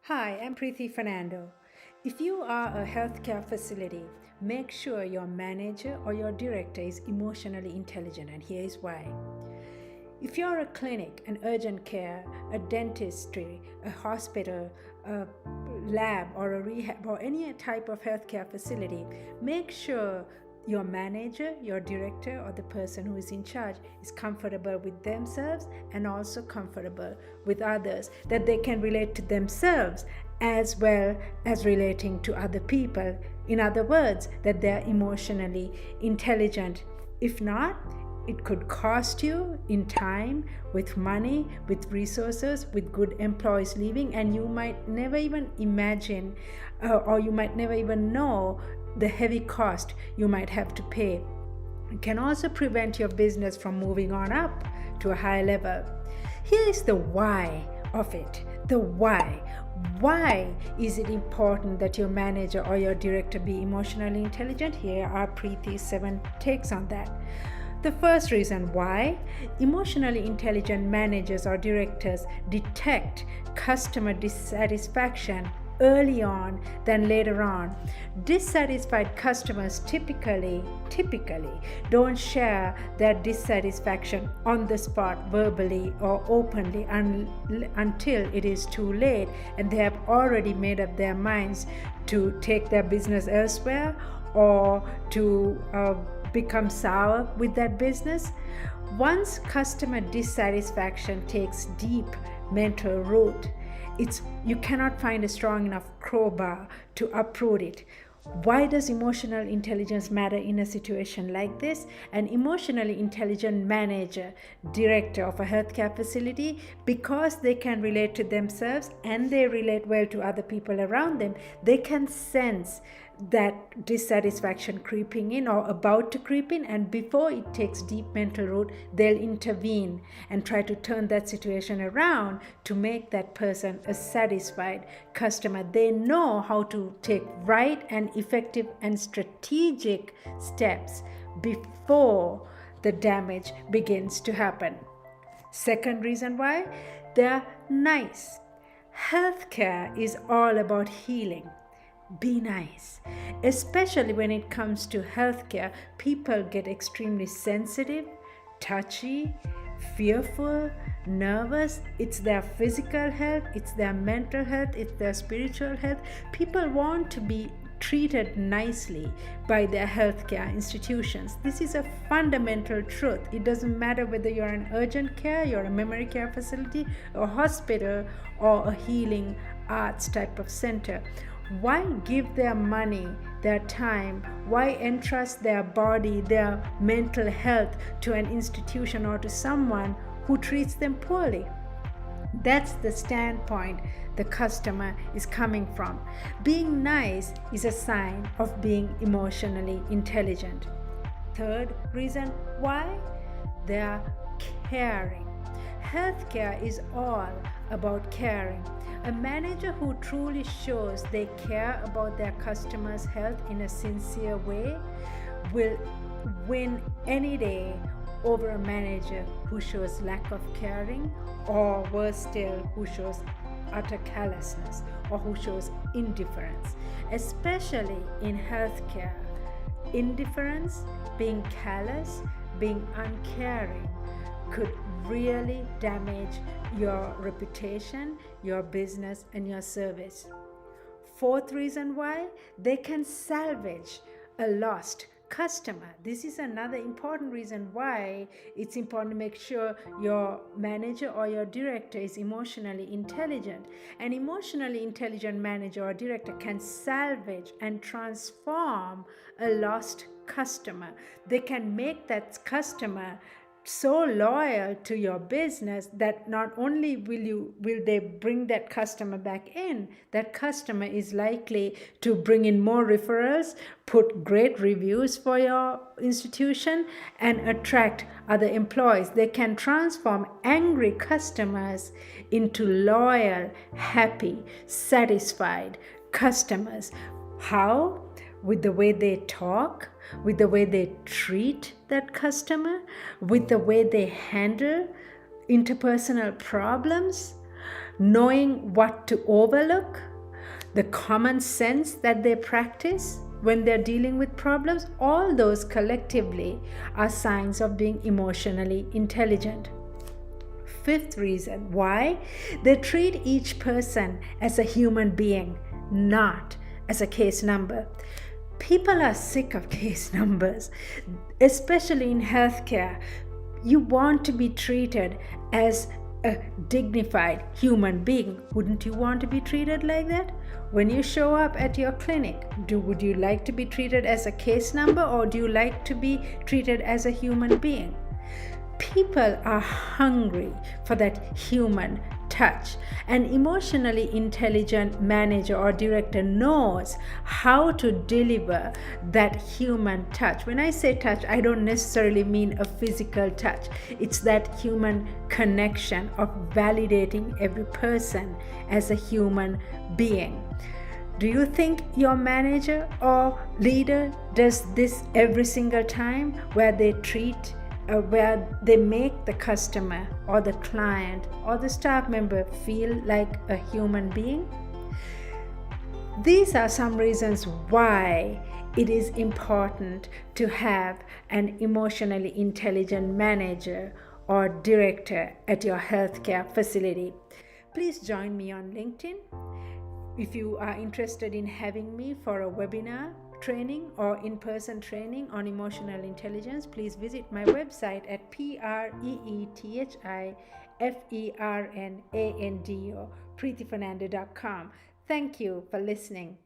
Hi, I'm Preeti Fernando. If you are a healthcare facility, make sure your manager or your director is emotionally intelligent, and here is why. If you're a clinic, an urgent care, a dentistry, a hospital, a lab, or a rehab, or any type of healthcare facility, make sure your manager, your director, or the person who is in charge is comfortable with themselves and also comfortable with others, that they can relate to themselves as well as relating to other people. In other words, that they're emotionally intelligent. If not, it could cost you in time, with money, with resources, with good employees leaving, and you might never even imagine or you might never even know the heavy cost you might have to pay. It can also prevent your business from moving on up to a high level. Here is the why of it. The why. Why is it important that your manager or your director be emotionally intelligent? Here are Preeti's 7 takes on that. The first reason why: emotionally intelligent managers or directors detect customer dissatisfaction early on than later on. Dissatisfied customers typically don't share their dissatisfaction on the spot verbally or openly until it is too late and they have already made up their minds to take their business elsewhere or to become sour with that business. Once customer dissatisfaction takes deep mental root, you cannot find a strong enough crowbar to uproot it. Why does emotional intelligence matter in a situation like this? An emotionally intelligent manager, director of a healthcare facility, because they can relate to themselves and they relate well to other people around them, they can sense that dissatisfaction creeping in or about to creep in, and before it takes deep mental root, they'll intervene and try to turn that situation around to make that person a satisfied customer. They know how to take right and effective and strategic steps before the damage begins to happen. Second reason why: they're nice. Healthcare is all about healing. Be nice. Especially when it comes to healthcare, people get extremely sensitive, touchy, fearful, nervous. It's their physical health, it's their mental health, it's their spiritual health. People want to be treated nicely by their healthcare institutions. This is a fundamental truth. It doesn't matter whether you're an urgent care, you're a memory care facility, a hospital, or a healing arts type of center. Why give their money, their time? Why entrust their body, their mental health to an institution or to someone who treats them poorly? That's the standpoint the customer is coming from. Being nice is a sign of being emotionally intelligent. Third reason why: they are caring. Healthcare is all about caring. A manager who truly shows they care about their customers' health in a sincere way will win any day over a manager who shows lack of caring, or worse still, who shows utter callousness or who shows indifference. Especially in healthcare, indifference, being callous, being uncaring could really damage your reputation, your business, and your service. Fourth reason why: they can salvage a lost customer. This is another important reason why it's important to make sure your manager or your director is emotionally intelligent. An emotionally intelligent manager or director can salvage and transform a lost customer. They can make that customer so loyal to your business that not only will they bring that customer back in, that customer is likely to bring in more referrals, put great reviews for your institution, and attract other employees. They can transform angry customers into loyal, happy, satisfied customers. How? With the way they talk, with the way they treat that customer, with the way they handle interpersonal problems. knowing what to overlook, the common sense that they practice when they're dealing with problems, all those collectively are signs of being emotionally intelligent. Fifth reason why: they treat each person as a human being, not as a case number. People are sick of case numbers, especially in healthcare. You want to be treated as a dignified human being. Wouldn't you want to be treated like that? When you show up at your clinic, would you like to be treated as a case number, or do you like to be treated as a human being? People are hungry for that human touch. An emotionally intelligent manager or director knows how to deliver that human touch. When I say touch, I don't necessarily mean a physical touch. It's that human connection of validating every person as a human being. Do you think your manager or leader does this every single time, where they make the customer or the client or the staff member feel like a human being? These are some reasons why it is important to have an emotionally intelligent manager or director at your healthcare facility. Please join me on LinkedIn. If you are interested in having me for a webinar training or in-person training on emotional intelligence, please visit my website at preethifernando, preethifernando.com. Thank you for listening.